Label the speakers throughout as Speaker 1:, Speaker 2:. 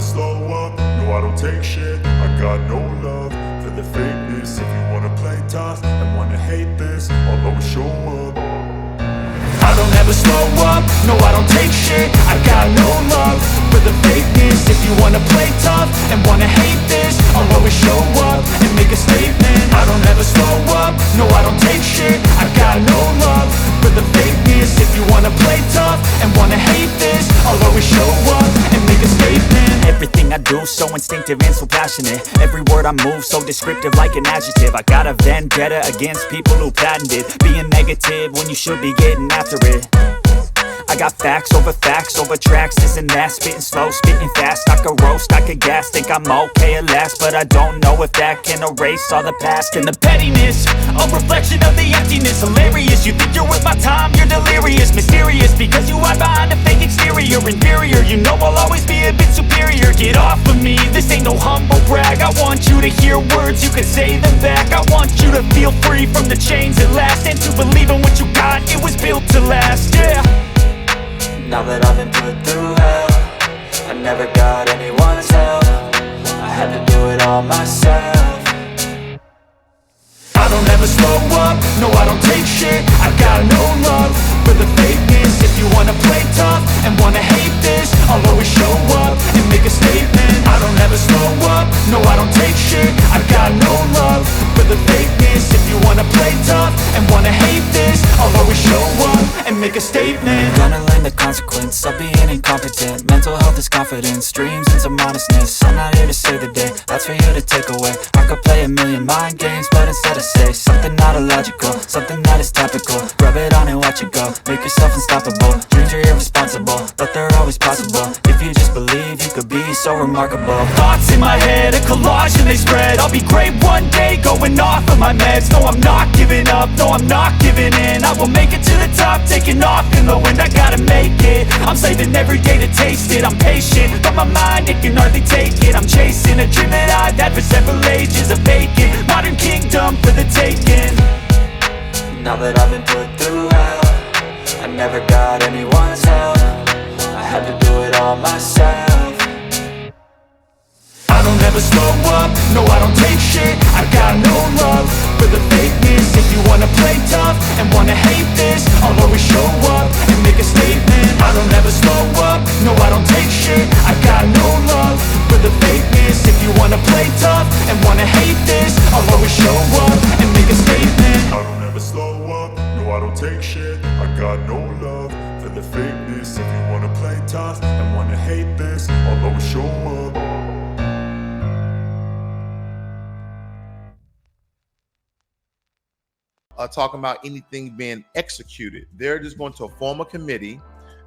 Speaker 1: slow up, no I don't take shit. I got no love for the fakeness. If you wanna play tough and wanna hate this, I'll always show up. I don't ever slow up, no I don't take shit. I got no love for the fakeness. If you wanna play tough and wanna hate this, I'll always show up and make a statement. I don't ever slow up, no I don't take shit. I got no love for the fakeness. If you wanna play tough and wanna hate this, I'll always show up and make a statement.
Speaker 2: Everything I do so instinctive and so passionate. Every word I move so descriptive like an adjective. I got a vendetta against people who patented being negative when you should be getting after it. I got facts over tracks, this and that. Spitting slow, spitting fast. I could roast, I could gas. Think I'm okay at last, but I don't know if that can erase all the past. And the pettiness, a reflection of the emptiness. Hilarious, you think you're worth my time, you're delirious. Mysterious, because you hide behind a fake exterior. Inferior, you know I'll always be a bit superior. Get off of me, this ain't no humble brag. I want you to hear words, you can say them back. I want you to feel free from the chains at last, and to believe in what you got, it was built to last, yeah.
Speaker 3: Now that I've been put through hell, I never got anyone's help. I had to do it all myself.
Speaker 1: I don't ever slow up, no I don't take shit. I got no love for the fakeness. If you wanna play tough and wanna hate this, I'll always show up and make a statement. I don't ever slow up, no I don't take shit. I got no love for the fakeness. If you wanna play tough and wanna hate this, I'll always show up and make a statement.
Speaker 3: Gonna learn the consequence of being incompetent. Mental health is confidence, dreams and some honestness. I'm not here to save the day, that's for you to take away. I could play a million mind games, but instead I say something not illogical, something that is topical. Rub it on and watch it go, make yourself unstoppable. Dreams are irresponsible, but they're always possible. If you just believe, you could be so remarkable.
Speaker 2: Thoughts in my head, a collage and they spread. I'll be great one day, going off of my meds. No, I'm not giving up, no, I'm not giving in. I will make it to the top, taking off in the wind. I gotta make it, I'm saving every day to taste it. I'm patient, but my mind, it can hardly take it. I'm chasing a dream that I've had for several ages. A vacant, modern kingdom for the taking.
Speaker 3: Now that I've been put through hell, I never got anyone's help. I had to do it all myself.
Speaker 1: I don't ever slow up, no I don't take shit. I got no love for the fakeness. If you wanna play tough and wanna hate this, I'll always show up and make a statement. I don't ever slow up, no I don't take shit. I got no love for the fakeness. If you wanna play tough and wanna hate this, I'll always show up and make a statement. I don't ever slow up, no I don't take shit. I got no love for the fakeness. If you wanna play tough and wanna hate this, I'll always show up.
Speaker 4: Talking about anything being executed. They're just going to form a committee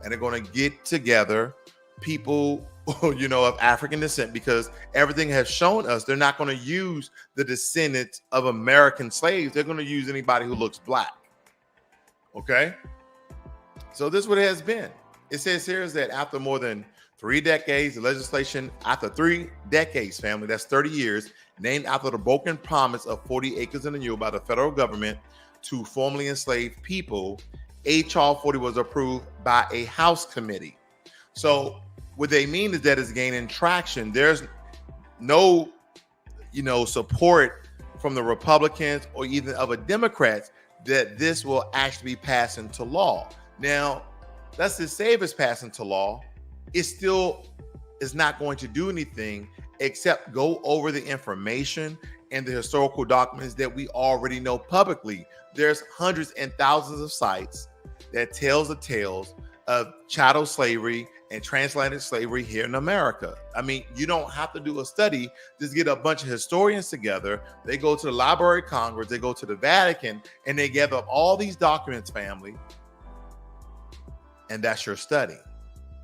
Speaker 4: and they're going to get together people, you know, of African descent, because everything has shown us they're not going to use the descendants of American slaves. They're going to use anybody who looks black. Okay. So this is what it has been. It says here is that after more than 3 decades, the legislation, after 3 decades, family, that's 30 years, named after the broken promise of 40 acres and a mule by the federal government to formerly enslaved people, H.R. 40 was approved by a House committee. So what they mean is that it's gaining traction. There's no, support from the Republicans or even other Democrats that this will actually be passed into law. Now, let's just say if it's passed into law, it still is not going to do anything except go over the information and the historical documents that we already know publicly. There's hundreds and thousands of sites that tells the tales of chattel slavery and transatlantic slavery here in America. I mean, you don't have to do a study. Just get a bunch of historians together. They go to the Library of Congress, they go to the Vatican, and they gather up all these documents, family. And that's your study.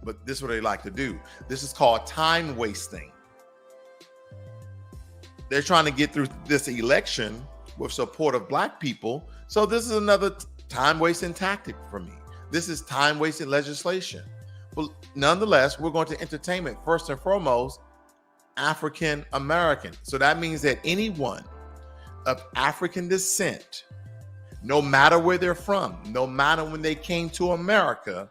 Speaker 4: But this is what they like to do. This is called time wasting. They're trying to get through this election with support of black people. So this is another time wasting tactic for me. This is time wasting legislation. But nonetheless, we're going to entertainment first and foremost, African American. So that means that anyone of African descent, no matter where they're from, no matter when they came to America,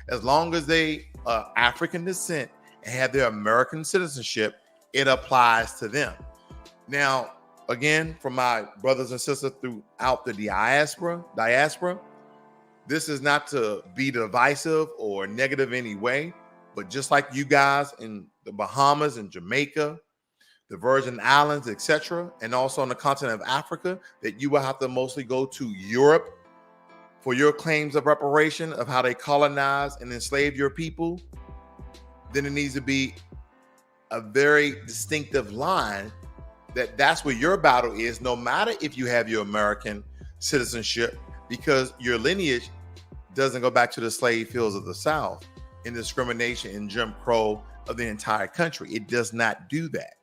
Speaker 4: as long as they are African descent and have their American citizenship, it applies to them. Now, again, for my brothers and sisters throughout the diaspora, this is not to be divisive or negative in any way, but just like you guys in the Bahamas and Jamaica, the Virgin Islands, etc., and also on the continent of Africa, that you will have to mostly go to Europe for your claims of reparation of how they colonized and enslaved your people, then it needs to be a very distinctive line that's where your battle is, no matter if you have your American citizenship, because your lineage doesn't go back to the slave fields of the South in discrimination and Jim Crow of the entire country. It does not do that.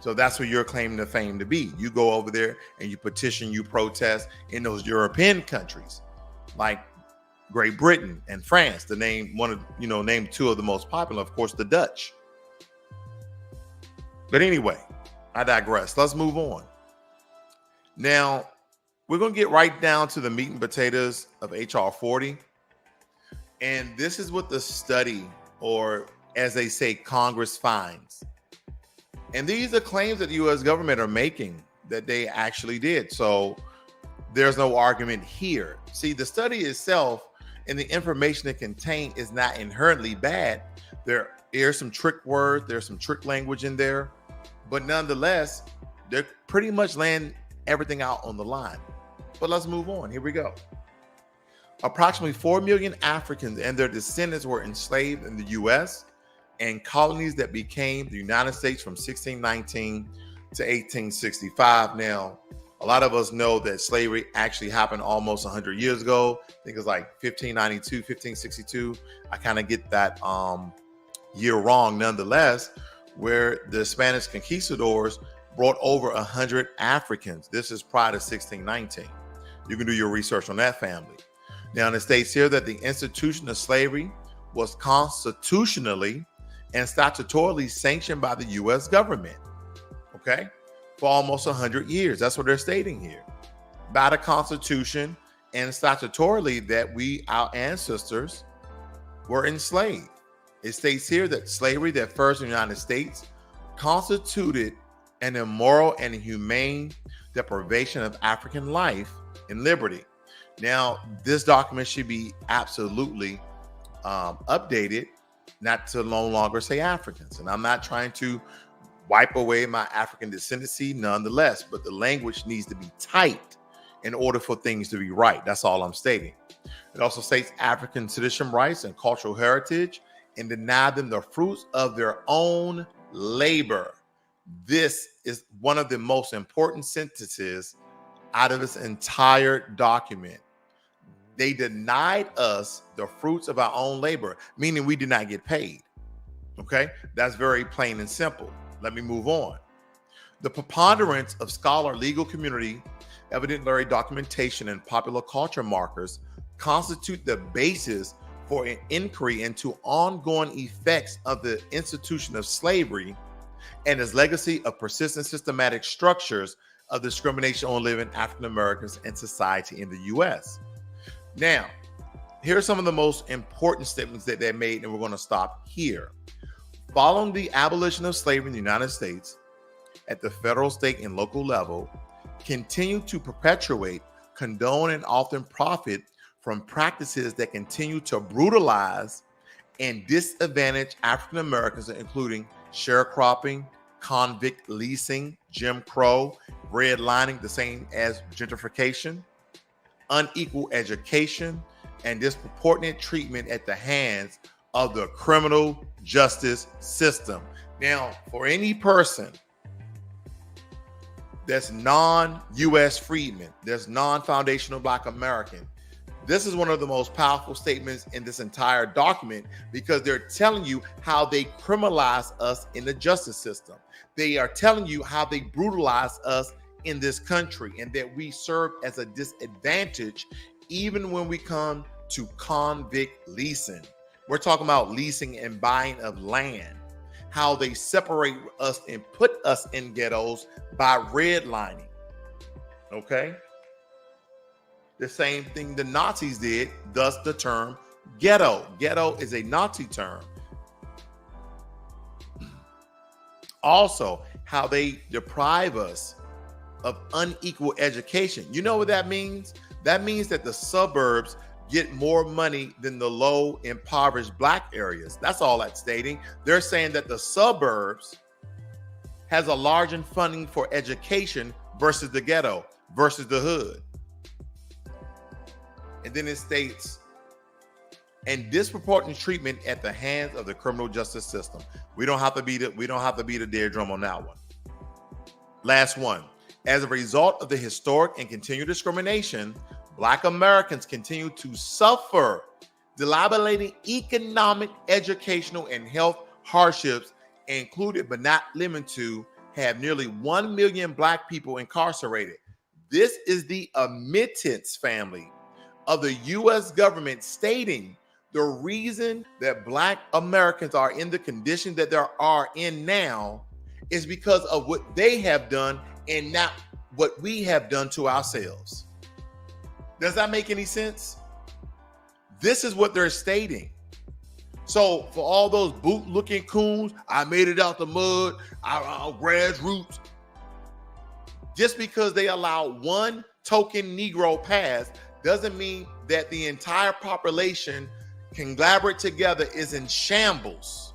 Speaker 4: So that's where you're claiming the fame to be. You go over there and you petition, you protest in those European countries like Great Britain and France, to name name two of the most popular, of course, the Dutch. But anyway, I digress. Let's move on. Now, we're going to get right down to the meat and potatoes of HR 40. And this is what the study, or as they say, Congress finds. And these are claims that the U.S. government are making that they actually did. So there's no argument here. See, the study itself and the information it contains is not inherently bad. There's some trick words, there's some trick language in there, but nonetheless, they're pretty much laying everything out on the line. But let's move on. Here we go. Approximately 4 million Africans and their descendants were enslaved in the U.S. and colonies that became the United States from 1619 to 1865. Now, a lot of us know that slavery actually happened almost 100 years ago. I think it's like 1592, 1562. I kind of get that year wrong nonetheless, where the Spanish conquistadors brought over 100 Africans. This is prior to 1619. You can do your research on that family. Now, it states here that the institution of slavery was constitutionally and statutorily sanctioned by the U.S. government, okay, for almost 100 years. That's what they're stating here. By the Constitution and statutorily that our ancestors were enslaved. It states here that slavery that first in the United States constituted an immoral and inhumane deprivation of African life and liberty. Now, this document should be absolutely updated, not to no longer say Africans. And I'm not trying to wipe away my African descendancy nonetheless, but the language needs to be tight in order for things to be right. That's all I'm stating. It also states African citizen rights and cultural heritage and deny them the fruits of their own labor. This is one of the most important sentences out of this entire document. They denied us the fruits of our own labor, meaning we did not get paid. Okay, that's very plain and simple. Let me move on. The preponderance of scholar legal community, evidentiary documentation, and popular culture markers constitute the basis for an inquiry into ongoing effects of the institution of slavery and its legacy of persistent systematic structures of discrimination on living African Americans and society in the U.S. Now, here are some of the most important statements that they made, and we're going to stop here. Following the abolition of slavery in the United States, at the federal, state, and local level, continue to perpetuate, condone, and often profit from practices that continue to brutalize and disadvantage African Americans, including sharecropping, convict leasing, Jim Crow, redlining, the same as gentrification, unequal education, and disproportionate treatment at the hands of the criminal justice system. Now, for any person that's non-U.S. freedman, that's non-foundational Black American, this is one of the most powerful statements in this entire document, because they're telling you how they criminalize us in the justice system. They are telling you how they brutalize us in this country, and that we serve as a disadvantage even when we come to convict leasing. We're talking about leasing and buying of land, how they separate us and put us in ghettos by redlining. Okay? The same thing the Nazis did, thus the term ghetto. Ghetto is a Nazi term. Also, how they deprive us of unequal education. You know what that means? That means that the suburbs get more money than the low impoverished black areas. That's all that's stating. They're saying that the suburbs has a larger funding for education versus the ghetto, versus the hood. And then it states, and disproportionate treatment at the hands of the criminal justice system. We don't have to beat a dead drum on that one. Last one. As a result of the historic and continued discrimination, Black Americans continue to suffer debilitating economic, educational, and health hardships, included but not limited to, have nearly 1 million Black people incarcerated. This is the admittance, family, of the U.S. government stating the reason that Black Americans are in the condition that they are in now is because of what they have done and not what we have done to ourselves. Does that make any sense? This is what they're stating. So for all those boot-looking coons, I made it out the mud, I grassroots. Just because they allow one token Negro pass doesn't mean that the entire population can collaborate together is in shambles,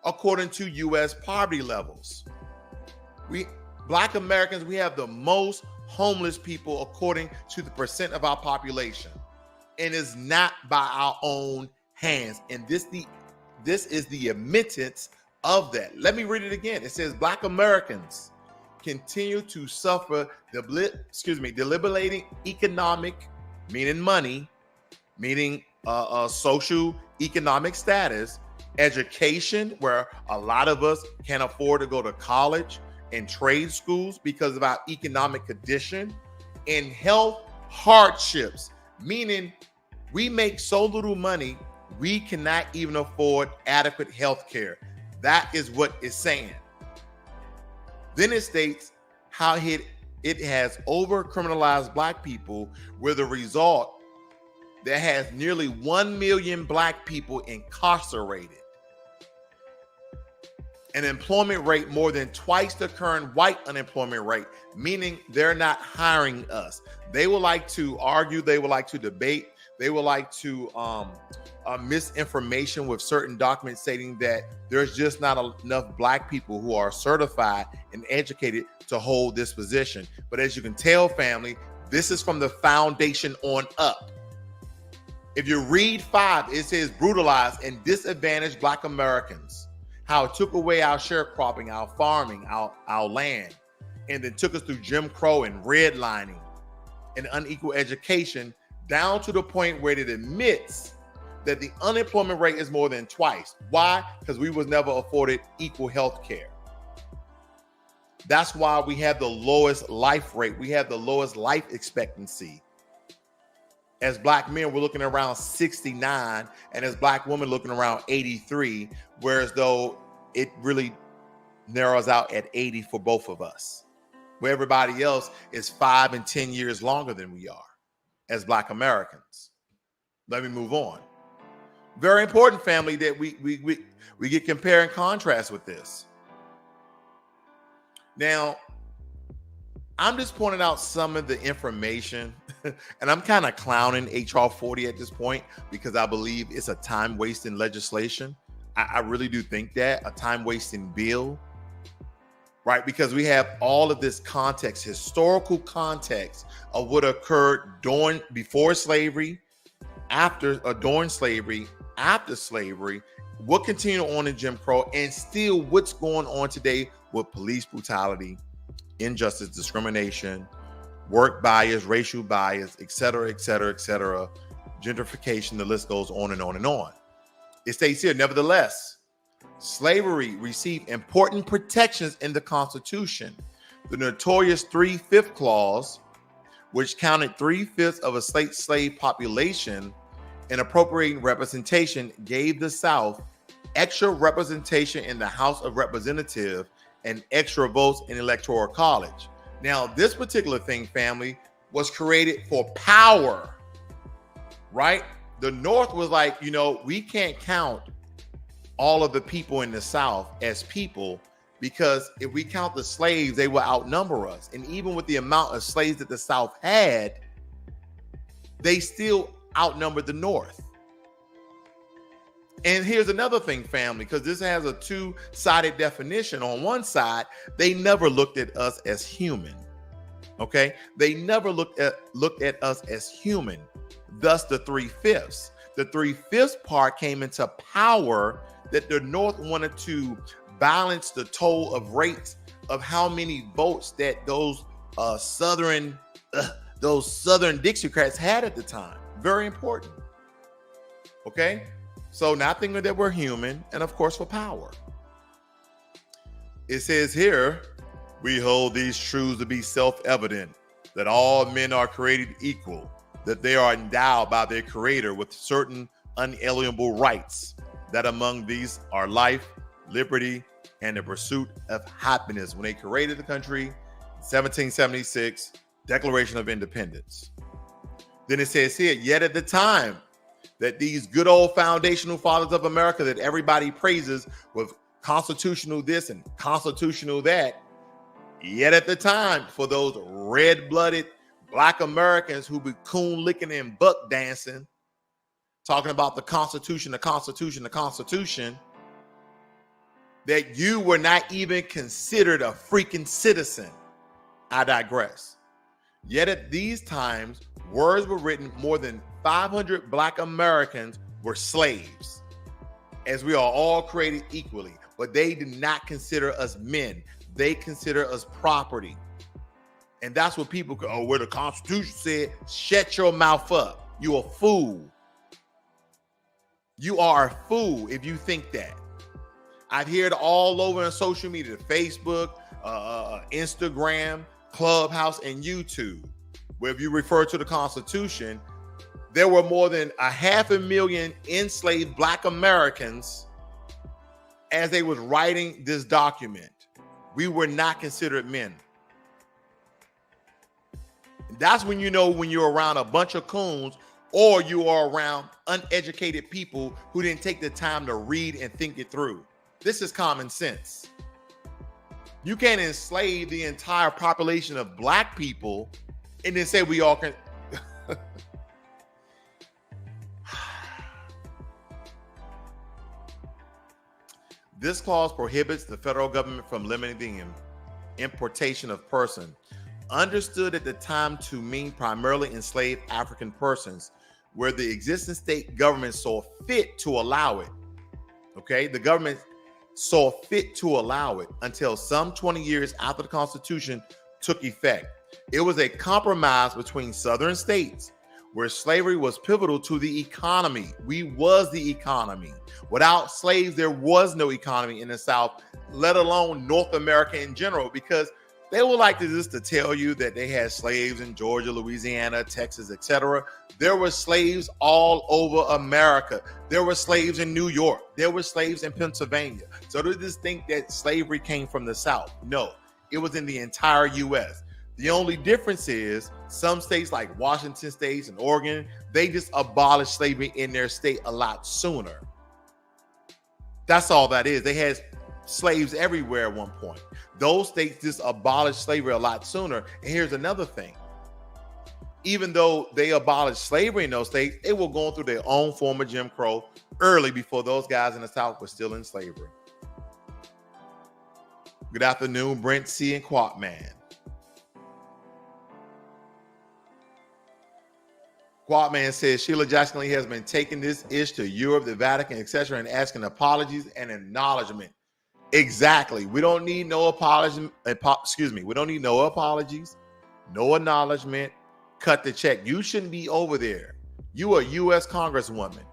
Speaker 4: according to U.S. poverty levels. Black Americans, we have the most homeless people according to the percent of our population, and it's not by our own hands. And this is the admittance of that. Let me read it again. It says Black Americans continue to suffer debilitating economic, meaning money, meaning social economic status, education, where a lot of us can't afford to go to college and trade schools because of our economic condition, and health hardships, meaning we make so little money we cannot even afford adequate health care. That is what it's saying. Then it states how it has over criminalized Black people, with a result that has nearly 1 million Black people incarcerated. An employment rate more than twice the current white unemployment rate, meaning they're not hiring us. They would like to argue, they would like to debate, they would like to misinformation with certain documents stating that there's just not enough Black people who are certified and educated to hold this position. But as you can tell, family, this is from the foundation on up. If you read 5, it says brutalized and disadvantaged Black Americans. How it took away our sharecropping, our farming, our land, and then took us through Jim Crow and redlining and unequal education, down to the point where it admits that the unemployment rate is more than twice. Why? Because we was never afforded equal health care. That's why we have the lowest life rate. We have the lowest life expectancy. As Black men, we're looking around 69, and as Black women looking around 83, whereas though it really narrows out at 80 for both of us, where everybody else is 5 and 10 years longer than we are as Black Americans. Let me move on. Very important, family, that we get compare and contrast with this. Now, I'm just pointing out some of the information, and I'm kind of clowning HR 40 at this point because I believe it's a time-wasting legislation. I really do think that, a time-wasting bill, right? Because we have all of this context, historical context of what occurred before slavery, during slavery, after slavery, what continued on in Jim Crow, and still what's going on today with police brutality, injustice, discrimination, work bias, racial bias, et cetera, et cetera, et cetera, gentrification, the list goes on and on and on. It states here, nevertheless, slavery received important protections in the Constitution. The notorious 3/5 clause, which counted 3/5 of a slave population and appropriating representation, gave the South extra representation in the House of Representatives and extra votes in Electoral College. Now, this particular thing, family, was created for power, right? The North was like, we can't count all of the people in the South as people. because if we count the slaves, they will outnumber us. And even with the amount of slaves that the South had, they still outnumbered the North. And here's another thing, family, because this has a two-sided definition. On one side, they never looked at us as human. Okay, they never looked at us as human. Thus, the 3/5. The 3/5 part came into power that the North wanted to balance the toll of rates of how many votes that those Southern Dixiecrats had at the time. Very important. Okay, so not thinking that we're human, and of course for power. It says here, we hold these truths to be self-evident, that all men are created equal, that they are endowed by their creator with certain unalienable rights, that among these are life, liberty, and the pursuit of happiness. When they created the country, 1776, Declaration of Independence. Then it says here, yet at the time that these good old foundational fathers of America that everybody praises with constitutional this and constitutional that, yet at the time, for those red-blooded Black Americans who be coon licking and buck dancing, talking about the Constitution, the Constitution, the Constitution, that you were not even considered a freaking citizen. I digress. Yet at these times, words were written, more than 500 Black Americans were slaves, as we are all created equally, but they did not consider us men. They consider us property. And that's what people go, oh, where the Constitution said, shut your mouth up. You a fool. You are a fool if you think that. I hear it all over on social media, Facebook, Instagram, Clubhouse, and YouTube, where if you refer to the Constitution, there were more than 500,000 enslaved Black Americans as they was writing this document. We were not considered men. That's when you know when you're around a bunch of coons or you are around uneducated people who didn't take the time to read and think it through. This is common sense. You can't enslave the entire population of Black people and then say we all can. This clause prohibits the federal government from limiting the importation of persons, understood at the time to mean primarily enslaved African persons, where the existing state government saw fit to allow it. Okay, the government saw fit to allow it until some 20 years after the Constitution took effect. It was a compromise between Southern states where slavery was pivotal to the economy. We was the economy. Without slaves, there was no economy in the South, let alone North America in general, because they would like to just to tell you that they had slaves in Georgia, Louisiana, Texas, etc. There were slaves all over America. There were slaves in New York. There were slaves in Pennsylvania. So they just think that slavery came from the South. No, it was in the entire U.S. The only difference is some states like Washington State and Oregon, they just abolished slavery in their state a lot sooner. That's all that is. They had slaves everywhere at one point. Those states just abolished slavery a lot sooner. And here's another thing. Even though they abolished slavery in those states, they were going through their own form of Jim Crow early before those guys in the South were still in slavery. Good afternoon, Brent C. and Quat Man. Quat Man says Sheila Jackson Lee has been taking this ish to Europe, the Vatican, etc., and asking apologies and acknowledgement. Exactly. We don't need no apology. We don't need no apologies, no acknowledgement. Cut the check. You shouldn't be over there. You are a U.S. Congresswoman.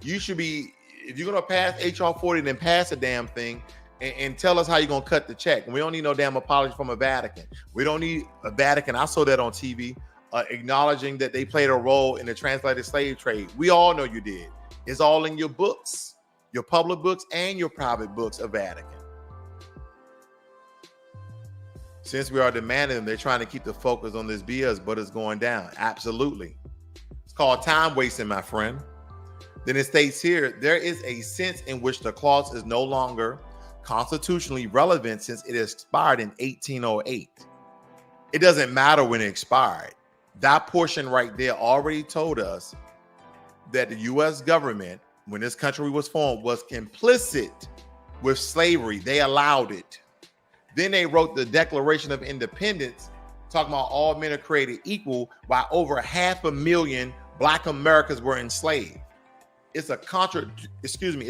Speaker 4: You should be, if you're going to pass H.R. 40, then pass a damn thing and tell us how you're going to cut the check. We don't need no damn apology from a Vatican. We don't need a Vatican. I saw that on TV, acknowledging that they played a role in the translated slave trade. We all know you did. It's all in your books, your public books and your private books of Vatican. Since we are demanding them, they're trying to keep the focus on this BS, but it's going down. Absolutely. It's called time wasting, my friend. Then it states here, there is a sense in which the clause is no longer constitutionally relevant since it expired in 1808. It doesn't matter when it expired. That portion right there already told us that the U.S. government, when this country was formed, was complicit with slavery. They allowed it. Then they wrote the Declaration of Independence, talking about all men are created equal, while over 500,000 Black Americans were enslaved. It's a contradiction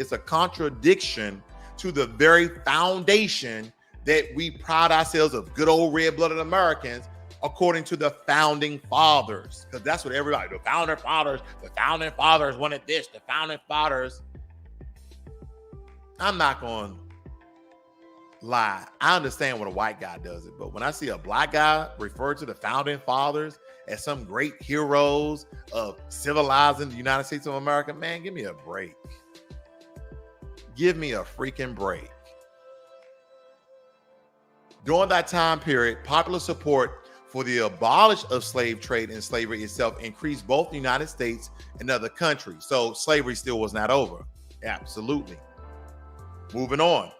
Speaker 4: to the very foundation that we pride ourselves of, good old red-blooded Americans, according to the founding fathers. Because that's what everybody, the founding fathers wanted this, the founding fathers. I'm not going to lie. I understand when a white guy does it, but when I see a Black guy refer to the founding fathers as some great heroes of civilizing the United States of America, man, give me a break. Give me a freaking break. During that time period, popular support for the abolition of slave trade and slavery itself increased both the United States and other countries. So slavery still was not over. Absolutely. Moving on.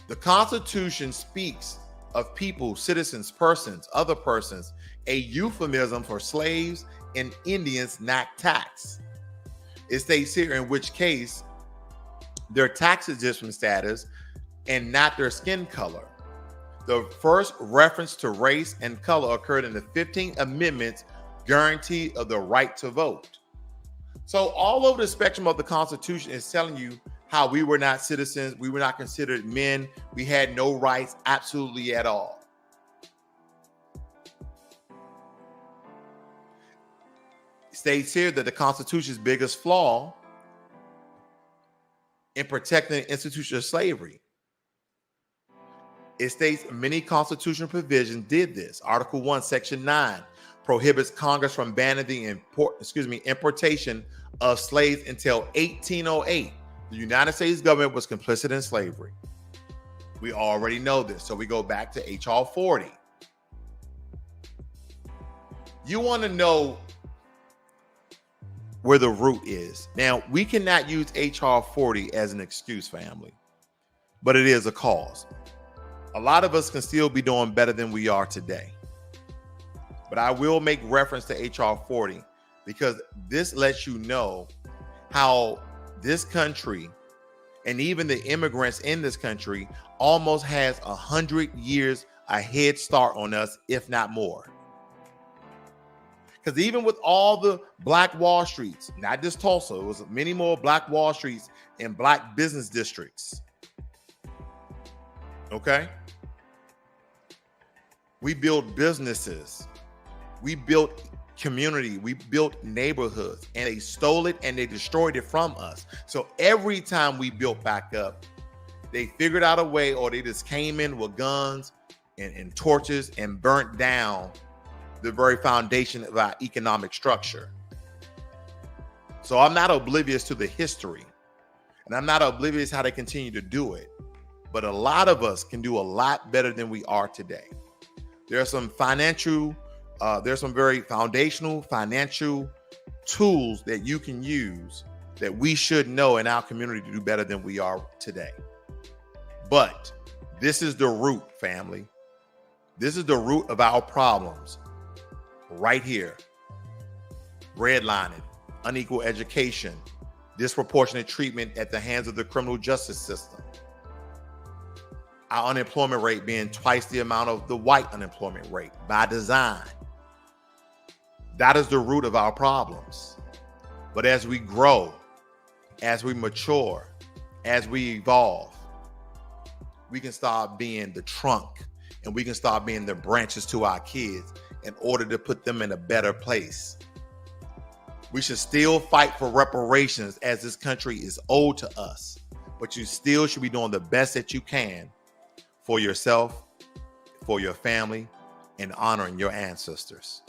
Speaker 4: The Constitution speaks of people, citizens, persons, other persons, a euphemism for slaves and Indians not taxed. It states here in which case their tax exemption status and not their skin color. The first reference to race and color occurred in the 15th Amendment's guarantee of the right to vote. So all over the spectrum of the Constitution is telling you how we were not citizens, we were not considered men, we had no rights absolutely at all. It states here that the Constitution's biggest flaw in protecting the institution of slavery. It states many constitutional provisions did this. Article 1, Section 9 prohibits Congress from banning the importation of slaves until 1808. The United States government was complicit in slavery. We already know this. So we go back to H.R. 40. You want to know where the root is. Now, we cannot use H.R. 40 as an excuse, family, but it is a cause. A lot of us can still be doing better than we are today. But I will make reference to H.R. 40 because this lets you know how this country and even the immigrants in this country almost has 100 years a head start on us, if not more. Because even with all the Black Wall Streets, not just Tulsa, it was many more Black Wall Streets in Black business districts. Okay? We built businesses. We built community. We built neighborhoods, and they stole it and they destroyed it from us. So every time we built back up, they figured out a way, or they just came in with guns and torches and burnt down the very foundation of our economic structure. So I'm not oblivious to the history, and I'm not oblivious how they continue to do it. But a lot of us can do a lot better than we are today. There are some there's some very foundational financial tools that you can use that we should know in our community to do better than we are today. But this is the root, family. This is the root of our problems right here. Redlining, unequal education, disproportionate treatment at the hands of the criminal justice system. Our unemployment rate being twice the amount of the white unemployment rate by design. That is the root of our problems. But as we grow, as we mature, as we evolve, we can start being the trunk, and we can start being the branches to our kids in order to put them in a better place. We should still fight for reparations as this country is owed to us, but you still should be doing the best that you can for yourself, for your family, and honoring your ancestors.